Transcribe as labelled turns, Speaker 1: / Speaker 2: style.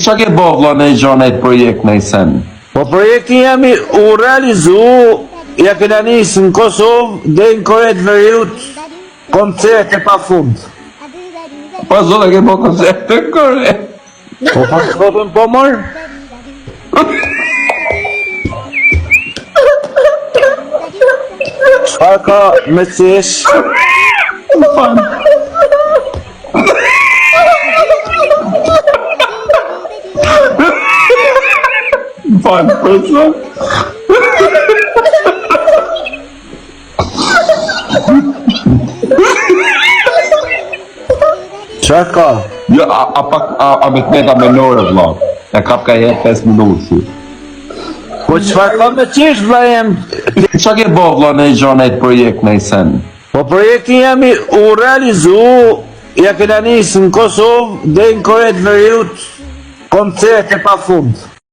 Speaker 1: Qa ke bo vla në i gjonajt projekt në i sen?
Speaker 2: Po projekti jemi u realizu, ja kena njësë në Kosovë dhe në Koret Veriut koncerte pa fund.
Speaker 1: Pa zonë ke bo koncerte në Kore?
Speaker 2: Po pa shkotën po mërë? Qfar ka me cesh?
Speaker 1: Falë, për zonë?
Speaker 2: Qfar ka?
Speaker 1: Jo, a me të meta menore, vla. E kap ka jetë 5 minutë.
Speaker 2: Po qfar ka me cesh, vla jem?
Speaker 1: Qa ke bo vla në i gjonajt projekt në i sen?
Speaker 2: Po projekti jemi u realizu, ja kena njësë në Kosovë dhe në Koret Veriut koncerte pa fund.